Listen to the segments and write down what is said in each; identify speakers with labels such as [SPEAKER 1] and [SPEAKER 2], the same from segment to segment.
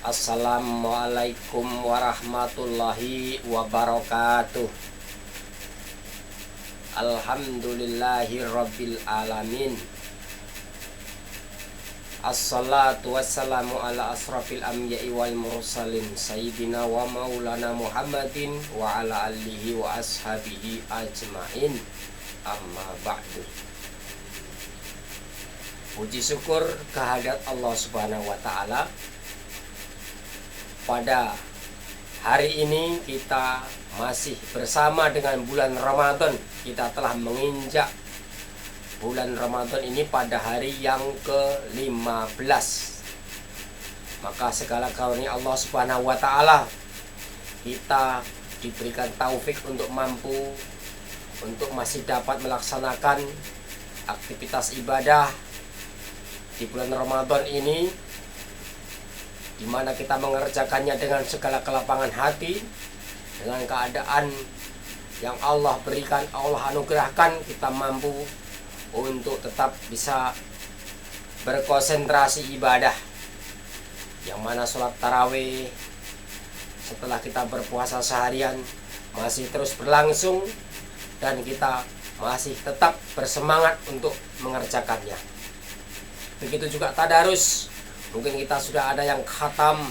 [SPEAKER 1] Assalamualaikum warahmatullahi wabarakatuh. Alhamdulillahirabbil alamin. Assalatu wassalamu ala asrafil anbiya'i wal mursalin sayyidina wa maulana Muhammadin wa ala alihi wa ashabihi ajmain. Amma ba'du. Puji syukur kehadirat Allah Subhanahu wa taala. Pada hari ini kita masih bersama dengan bulan Ramadan. Kita telah menginjak bulan Ramadan ini pada hari yang ke-15. Maka segala karunia Allah Subhanahu wa taala, kita diberikan taufik untuk mampu untuk masih dapat melaksanakan aktivitas ibadah di bulan Ramadan ini, di mana kita mengerjakannya dengan segala kelapangan hati, dengan keadaan yang Allah berikan, Allah anugerahkan, kita mampu untuk tetap bisa berkonsentrasi ibadah, yang mana sholat tarawih setelah kita berpuasa seharian masih terus berlangsung dan kita masih tetap bersemangat untuk mengerjakannya. Begitu juga tadarus. Mungkin kita sudah ada yang khatam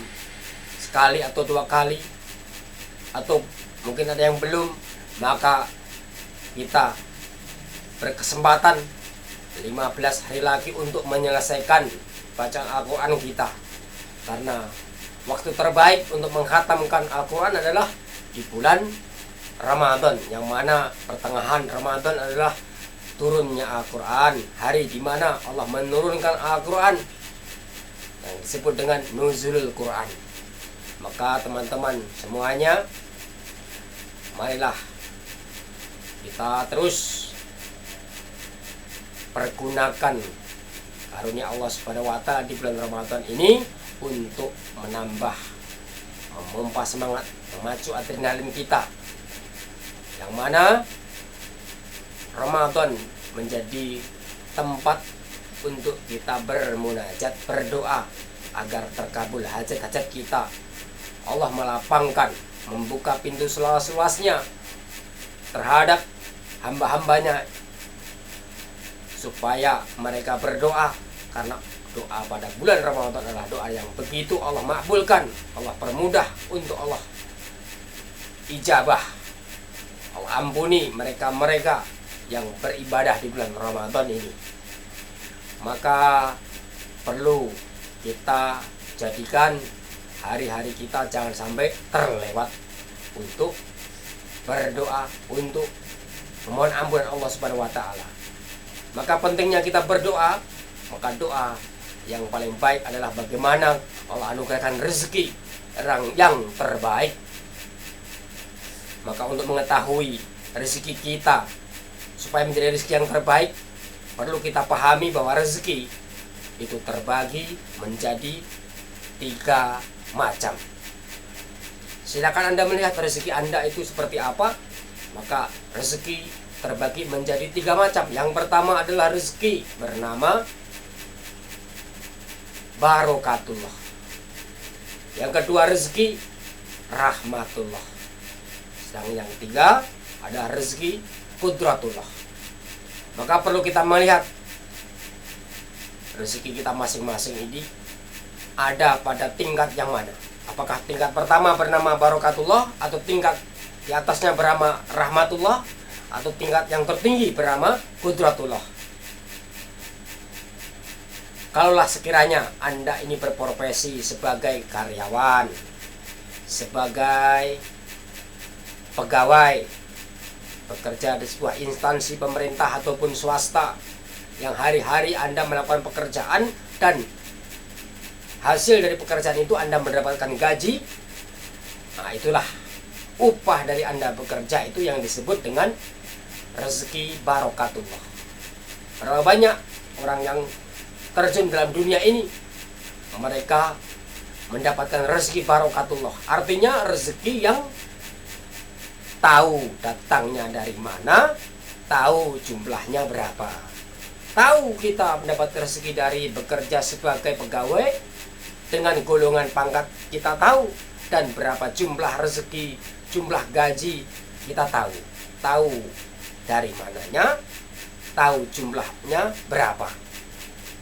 [SPEAKER 1] sekali atau dua kali, atau mungkin ada yang belum, maka kita berkesempatan 15 hari lagi untuk menyelesaikan bacaan Al-Quran kita. Karena waktu terbaik untuk mengkhatamkan Al-Quran adalah di bulan Ramadan, yang mana pertengahan Ramadan adalah turunnya Al-Quran, hari di mana Allah menurunkan Al-Quran, yang disebut dengan nuzulul Quran. Maka teman-teman semuanya, marilah kita terus pergunakan karunia Allah Subhanahu wa taala di bulan Ramadan ini untuk menambah, memompa semangat, memacu adrenalin kita, yang mana Ramadan menjadi tempat untuk kita bermunajat, berdoa agar terkabul hajat-hajat kita. Allah melapangkan, membuka pintu seluas-luasnya terhadap hamba-hambanya supaya mereka berdoa, karena doa pada bulan Ramadan adalah doa yang begitu Allah makbulkan, Allah permudah untuk Allah ijabah. Allah ampuni mereka-mereka yang beribadah di bulan Ramadan ini. Maka perlu kita jadikan hari-hari kita jangan sampai terlewat untuk berdoa, untuk memohon ampunan Allah Subhanahu wa taala. Maka pentingnya kita berdoa. Maka doa yang paling baik adalah bagaimana Allah anugerahkan rezeki yang terbaik. Maka untuk mengetahui rezeki kita supaya menjadi rezeki yang terbaik, perlu kita pahami bahwa rezeki itu terbagi menjadi 3 macam. Silakan Anda melihat rezeki Anda itu seperti apa. Maka rezeki terbagi menjadi 3 macam. Yang pertama adalah rezeki bernama barokatullah. Yang kedua rezeki rahmatullah. Sedang yang ketiga ada rezeki kudratullah. Maka perlu kita melihat rezeki kita masing-masing ini ada pada tingkat yang mana. Apakah tingkat pertama bernama barokatullah, atau tingkat di atasnya bernama rahmatullah, atau tingkat yang tertinggi bernama kudratullah. Kalaulah sekiranya Anda ini berprofesi sebagai karyawan, sebagai pegawai, bekerja di sebuah instansi pemerintah ataupun swasta, yang hari-hari Anda melakukan pekerjaan dan hasil dari pekerjaan itu Anda mendapatkan gaji. Nah, itulah upah dari Anda bekerja, itu yang disebut dengan rezeki barokatullah. Berapa banyak orang yang terjun dalam dunia ini, mereka mendapatkan rezeki barokatullah. Artinya rezeki yang tahu datangnya dari mana, tahu jumlahnya berapa. Tahu kita mendapat rezeki dari bekerja sebagai pegawai, dengan golongan pangkat kita tahu, dan berapa jumlah rezeki, jumlah gaji kita tahu. Tahu dari mananya, tahu jumlahnya berapa.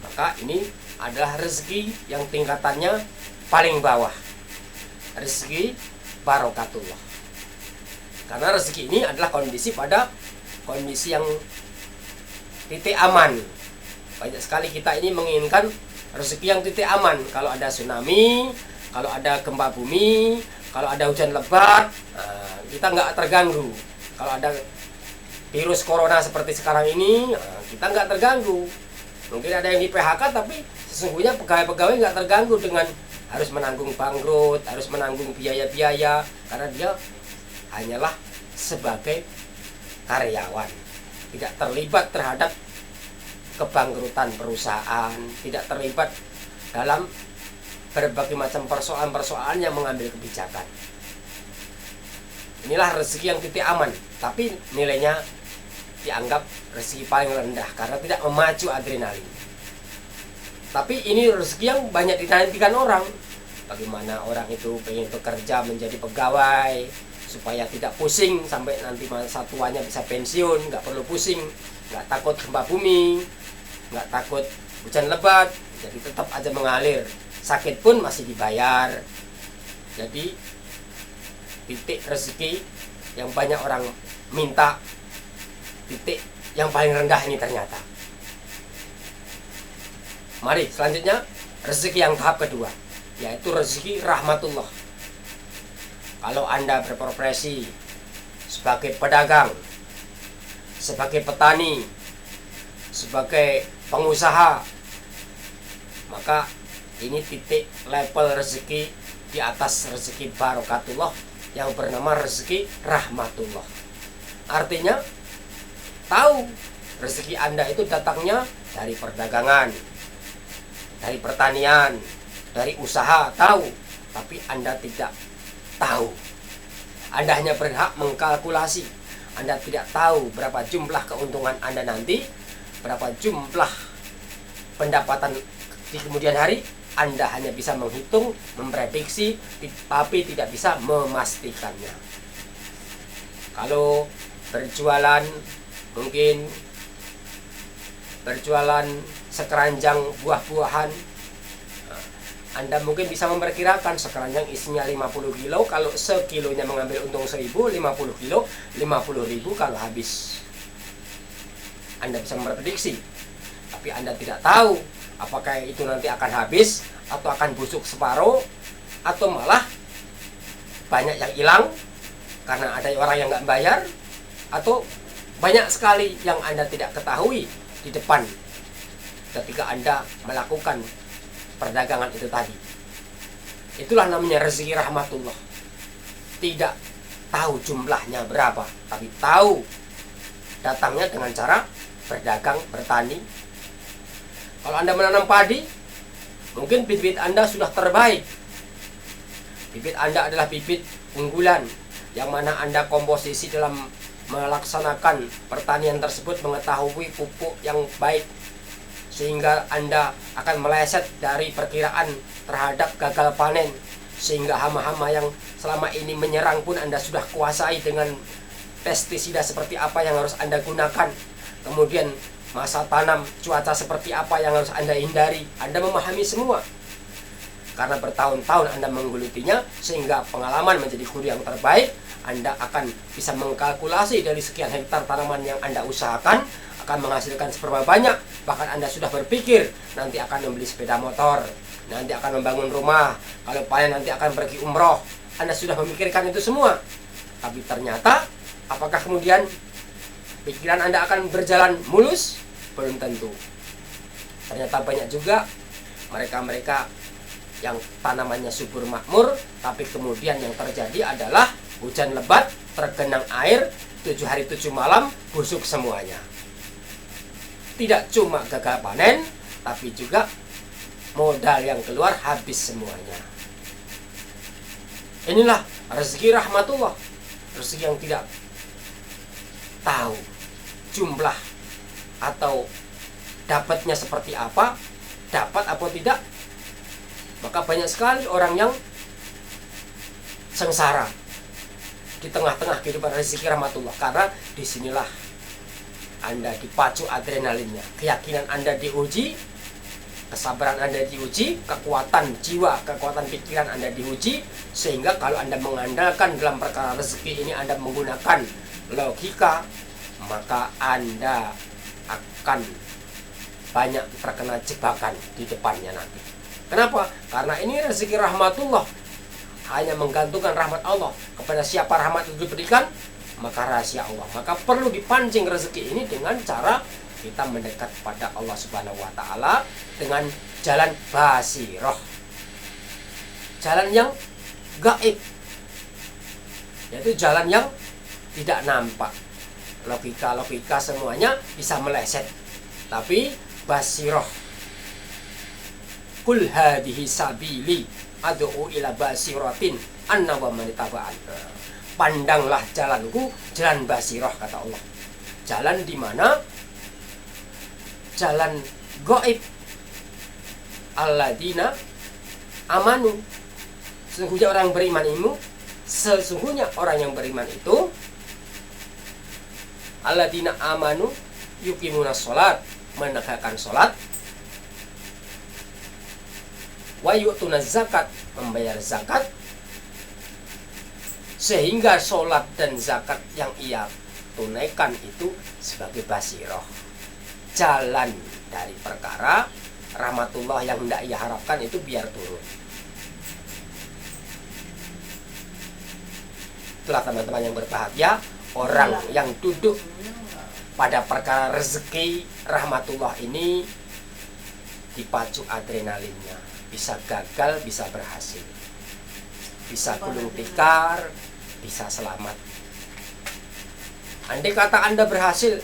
[SPEAKER 1] Maka ini adalah rezeki yang tingkatannya paling bawah, rezeki barokatullah. Karena rezeki ini adalah kondisi pada kondisi yang titik aman. Banyak sekali kita ini menginginkan rezeki yang titik aman. Kalau ada tsunami, kalau ada gempa bumi, kalau ada hujan lebat, kita nggak terganggu. Kalau ada virus corona seperti sekarang ini, kita nggak terganggu. Mungkin ada yang di PHK, tapi sesungguhnya pegawai-pegawai nggak terganggu dengan harus menanggung bangkrut, harus menanggung biaya-biaya, karena dia hanyalah sebagai karyawan, tidak terlibat terhadap kebangkrutan perusahaan, tidak terlibat dalam berbagai macam persoalan-persoalan yang mengambil kebijakan. Inilah rezeki yang titik aman, tapi nilainya dianggap rezeki paling rendah karena tidak memacu adrenalin. Tapi ini rezeki yang banyak dinantikan orang. Bagaimana orang itu pengen bekerja menjadi pegawai supaya tidak pusing sampai nanti masa tuanya bisa pensiun, nggak perlu pusing, nggak takut gempa bumi, nggak takut hujan lebat, jadi tetap aja mengalir. Sakit pun masih dibayar. Jadi titik rezeki yang banyak orang minta, titik yang paling rendah ini ternyata. Mari selanjutnya rezeki yang tahap kedua, yaitu rezeki rahmatullah. Kalau Anda berprofesi sebagai pedagang, sebagai petani, sebagai pengusaha, maka ini titik level rezeki di atas rezeki barokatullah yang bernama rezeki rahmatullah. Artinya tahu rezeki Anda itu datangnya dari perdagangan, dari pertanian, dari usaha, tahu. Tapi Anda tidak tahu. Anda hanya berhak mengkalkulasi. Anda tidak tahu berapa jumlah keuntungan Anda nanti, berapa jumlah pendapatan di kemudian hari. Anda hanya bisa menghitung, memprediksi, tapi tidak bisa memastikannya. Kalau berjualan, mungkin berjualan sekeranjang buah-buahan, Anda mungkin bisa memperkirakan sekeranjang isinya 50 kilo. Kalau sekilonya mengambil untung 1000, 50 kilo 50.000 kalau habis. Anda bisa memprediksi, tapi Anda tidak tahu apakah itu nanti akan habis, atau akan busuk separuh, atau malah banyak yang hilang karena ada orang yang nggak bayar, atau banyak sekali yang Anda tidak ketahui di depan ketika Anda melakukan perdagangan itu tadi. Itulah namanya rezeki rahmatullah. Tidak tahu jumlahnya berapa, tapi tahu datangnya dengan cara berdagang, bertani. Kalau Anda menanam padi, mungkin bibit Anda sudah terbaik. Bibit Anda adalah bibit unggulan, yang mana Anda komposisi dalam melaksanakan pertanian tersebut mengetahui pupuk yang baik, sehingga Anda akan meleset dari perkiraan terhadap gagal panen, sehingga hama-hama yang selama ini menyerang pun Anda sudah kuasai dengan pestisida seperti apa yang harus Anda gunakan. Kemudian masa tanam, cuaca seperti apa yang harus Anda hindari. Anda memahami semua karena bertahun-tahun Anda menggelutinya, sehingga pengalaman menjadi guru yang terbaik. Anda akan bisa mengkalkulasi dari sekian hektar tanaman yang Anda usahakan akan menghasilkan seberapa banyak. Bahkan Anda sudah berpikir nanti akan membeli sepeda motor, nanti akan membangun rumah, kalau panen nanti akan pergi umroh. Anda sudah memikirkan itu semua. Tapi ternyata apakah kemudian pikiran Anda akan berjalan mulus? Belum tentu. Ternyata banyak juga mereka-mereka yang tanamannya subur makmur, tapi kemudian yang terjadi adalah hujan lebat, tergenang air, 7 hari 7 malam, busuk semuanya. Tidak cuma gagal panen, tapi juga modal yang keluar habis semuanya. Inilah rezeki rahmatullah, rezeki yang tidak tahu jumlah atau dapatnya seperti apa, dapat atau tidak, Maka banyak sekali orang yang sengsara di tengah-tengah kehidupan rezeki rahmatullah, karena disinilah Anda dipacu adrenalinnya, keyakinan Anda diuji, kesabaran Anda diuji, kekuatan jiwa, kekuatan pikiran Anda diuji, sehingga kalau Anda mengandalkan dalam perkara rezeki ini Anda menggunakan logika, maka Anda akan banyak terkena jebakan di depannya nanti. Kenapa? Karena ini rezeki rahmatullah, hanya menggantungkan rahmat Allah. Kepada siapa rahmat itu diberikan, maka rahasia Allah. Maka perlu dipancing rezeki ini dengan cara kita mendekat pada Allah Subhanahu wa taala dengan jalan basiroh, jalan yang gaib, yaitu jalan yang tidak nampak. Logika semuanya bisa meleset, tapi basiroh. Kul hadhihi sabili ad'u ila basiratin anna wa man ittaba'an. Pandanglah jalanku, jalan basiroh, kata Allah. Jalan di mana? Jalan gaib. Alladzina amanu. Sesungguhnya orang beriman itu, sesungguhnya orang yang beriman itu, alladzina amanu yuqimunas sholat, menegakkan sholat, wa yu'tunaz zakat, membayar zakat, sehingga sholat dan zakat yang ia tunaikan itu sebagai basiroh, jalan dari perkara rahmatullah yang tidak ia harapkan itu biar turun. Itulah teman-teman yang berbahagia, orang yang duduk pada perkara rezeki rahmatullah ini dipacu adrenalinnya, bisa gagal, bisa berhasil, bisa gulung tikar, bisa selamat. Andai kata Anda berhasil,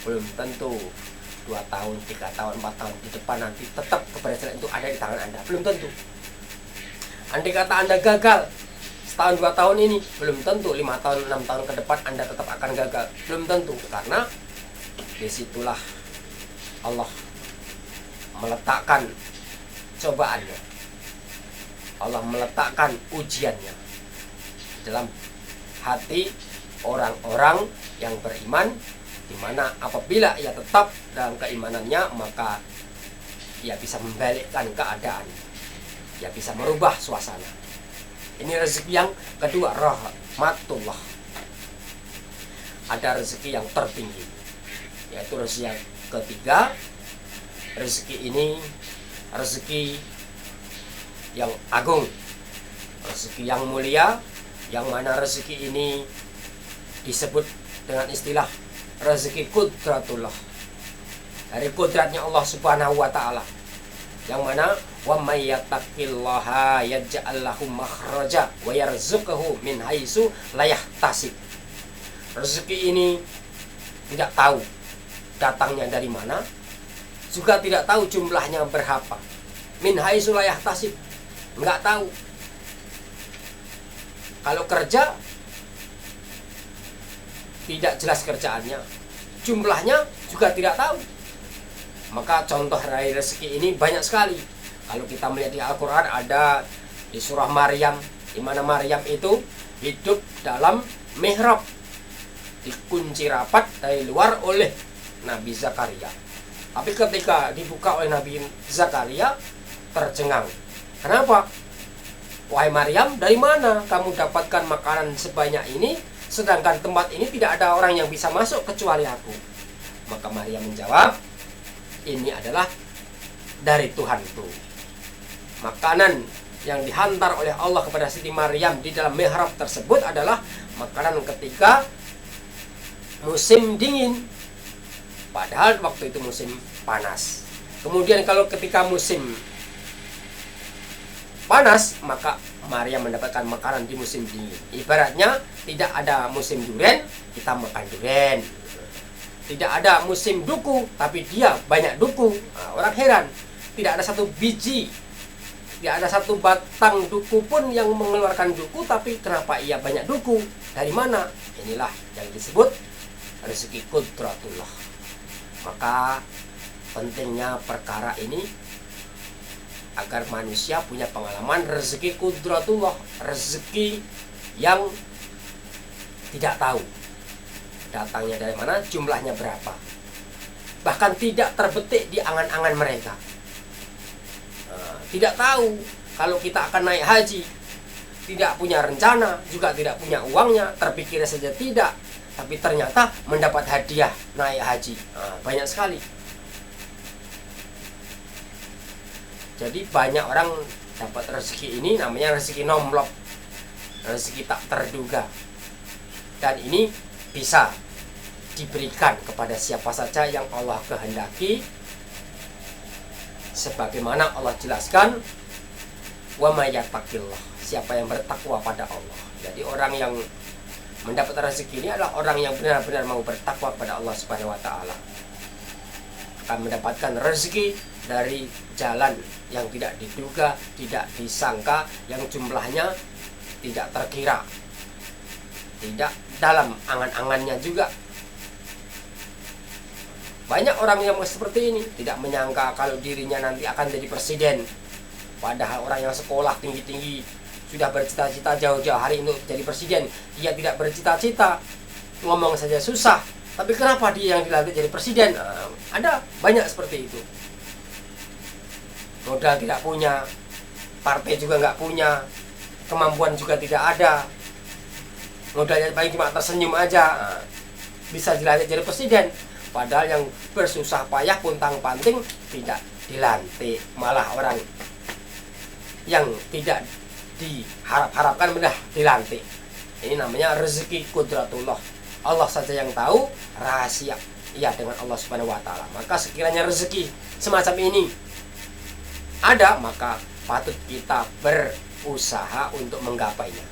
[SPEAKER 1] belum tentu 2 tahun, 3 tahun, 4 tahun di depan nanti tetap keberhasilan itu ada di tangan Anda, belum tentu. Andai kata Anda gagal setahun 2 tahun ini, belum tentu 5 tahun, 6 tahun ke depan Anda tetap akan gagal, belum tentu. Karena disitulah Allah meletakkan cobaannya, Allah meletakkan ujiannya dalam hati orang-orang yang beriman, di mana apabila ia tetap dalam keimanannya, maka ia bisa membalikkan keadaan, ia bisa merubah suasana. Ini rezeki yang kedua, rahmatullah. Ada rezeki yang tertinggi, yaitu rezeki yang ketiga. Rezeki ini rezeki yang agung, rezeki yang mulia, yang mana rezeki ini disebut dengan istilah rezeki kudratullah, dari kudratnya Allah Subhanahu wa taala, yang mana wa may yattaqillaha yaj'al lahu makhraja wa yarzuqhu min haitsu la yahtasib. Rezeki ini tidak tahu datangnya dari mana, juga tidak tahu jumlahnya berapa. Min haitsu la yahtasib, enggak tahu. Kalau kerja tidak jelas kerjaannya, jumlahnya juga tidak tahu. Maka contoh dari rezeki ini banyak sekali. Kalau kita melihat di Al-Quran, ada di surah Maryam, di mana Maryam itu hidup dalam mihrab, dikunci rapat dari luar oleh Nabi Zakaria. Tapi ketika dibuka oleh Nabi Zakaria, tercengang. Kenapa? Wahai Maryam, dari mana kamu dapatkan makanan sebanyak ini, sedangkan tempat ini tidak ada orang yang bisa masuk kecuali aku? Maka Maryam menjawab, ini adalah dari Tuhanku. Makanan yang dihantar oleh Allah kepada Siti Maryam di dalam mihrab tersebut adalah makanan ketika musim dingin, padahal waktu itu musim panas. Kemudian kalau ketika musim panas, maka Maryam mendapatkan makanan di musim dingin. Ibaratnya tidak ada musim durian, kita makan durian. Tidak ada musim duku, tapi dia banyak duku. Nah, orang heran, tidak ada satu biji, tidak ada satu batang duku pun yang mengeluarkan duku, tapi kenapa ia banyak duku? Dari mana? Inilah yang disebut rezeki kudratullah. Maka pentingnya perkara ini agar manusia punya pengalaman rezeki qudratullah, rezeki yang tidak tahu datangnya dari mana, jumlahnya berapa, bahkan tidak terbetik di angan-angan mereka. Tidak tahu kalau kita akan naik haji, tidak punya rencana, juga tidak punya uangnya, terpikir saja tidak, tapi ternyata mendapat hadiah naik haji. Banyak sekali. Jadi banyak orang dapat rezeki ini, namanya rezeki nomplok, rezeki tak terduga. Dan ini bisa diberikan kepada siapa saja yang Allah kehendaki, sebagaimana Allah jelaskan, wa may yattaqillah, siapa yang bertakwa pada Allah. Jadi orang yang mendapat rezeki ini adalah orang yang benar-benar mau bertakwa kepada Allah Subhanahu wa taala, akan mendapatkan rezeki dari jalan yang tidak diduga, tidak disangka, yang jumlahnya tidak terkira, tidak dalam angan-angannya juga. Banyak orang yang seperti ini, tidak menyangka kalau dirinya nanti akan jadi presiden. Padahal orang yang sekolah tinggi-tinggi, sudah bercita-cita jauh-jauh hari untuk jadi presiden, dia tidak bercita-cita, ngomong saja susah. Tapi kenapa dia yang dilantik jadi presiden? Ada banyak seperti itu. Modal tidak punya, partai juga nggak punya, kemampuan juga tidak ada, modalnya paling cuma tersenyum aja, bisa dilantik jadi presiden. Padahal yang bersusah payah puntang-panting tidak dilantik, malah orang yang tidak diharap-harapkan mudah dilantik. Ini namanya rezeki qudratullah. Allah saja yang tahu rahasia dengan Allah Subhanahu wa taala. Maka sekiranya rezeki semacam ini ada, maka patut kita berusaha untuk menggapainya.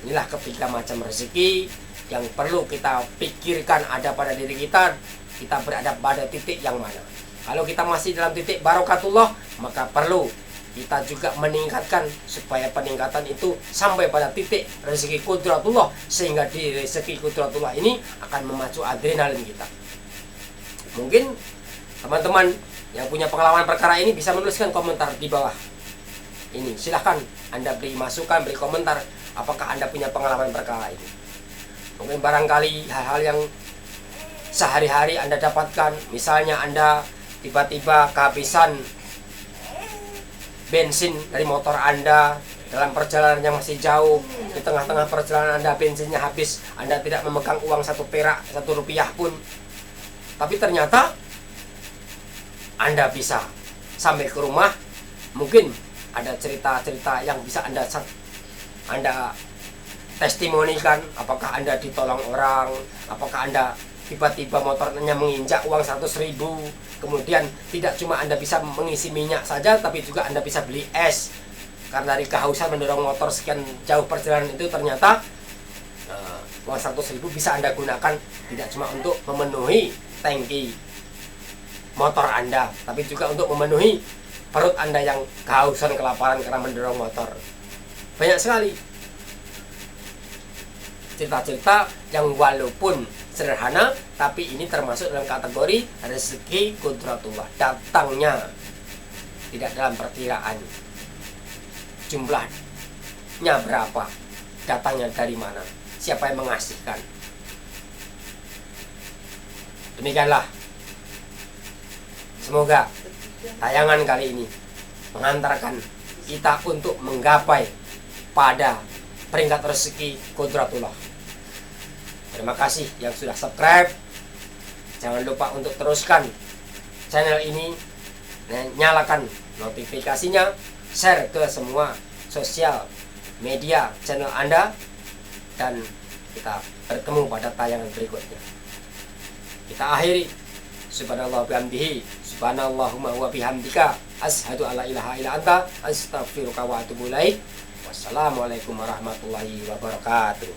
[SPEAKER 1] Inilah ketiga macam rezeki yang perlu kita pikirkan ada pada diri kita. Kita berada pada titik yang mana. Kalau kita masih dalam titik barokatullah, maka perlu kita juga meningkatkan supaya peningkatan itu sampai pada titik rezeki qudratullah, sehingga di rezeki qudratullah ini akan memacu adrenalin kita. Mungkin teman-teman yang punya pengalaman perkara ini bisa menuliskan komentar di bawah ini. Silahkan Anda beri masukan, beri komentar, apakah Anda punya pengalaman perkara ini. Mungkin barangkali hal-hal yang sehari-hari Anda dapatkan, misalnya Anda tiba-tiba kehabisan bensin dari motor Anda dalam perjalanan yang masih jauh, di tengah-tengah perjalanan Anda bensinnya habis, Anda tidak memegang uang 1 perak, 1 rupiah pun, tapi ternyata Anda bisa sampai ke rumah. Mungkin ada cerita-cerita yang bisa Anda testimonikan, apakah Anda ditolong orang, apakah Anda tiba-tiba motornya menginjak uang 100.000, kemudian tidak cuma Anda bisa mengisi minyak saja, tapi juga Anda bisa beli es, karena dari kehausan mendorong motor sekian jauh perjalanan itu, ternyata uang 100.000 bisa Anda gunakan tidak cuma untuk memenuhi tangki motor Anda, tapi juga untuk memenuhi perut Anda yang kehausan, kelaparan karena mendorong motor. Banyak sekali cerita-cerita yang walaupun sederhana, tapi ini termasuk dalam kategori rezeki qudratullah. Datangnya tidak dalam perkiraan, jumlahnya berapa, datangnya dari mana, siapa yang mengasihkan. Demikianlah, semoga tayangan kali ini mengantarkan kita untuk menggapai pada peringkat rezeki qudratullah. Terima kasih yang sudah subscribe. Jangan lupa untuk teruskan channel ini dan nyalakan notifikasinya, share ke semua sosial media channel Anda, dan kita bertemu pada tayangan berikutnya. Kita akhiri, subhanallah bihamdihi, subhanallahumma wa bihamdika, asyhadu alla ilaha illa anta, astaghfiruka wa atubu ilaik. Wassalamualaikum warahmatullahi wabarakatuh.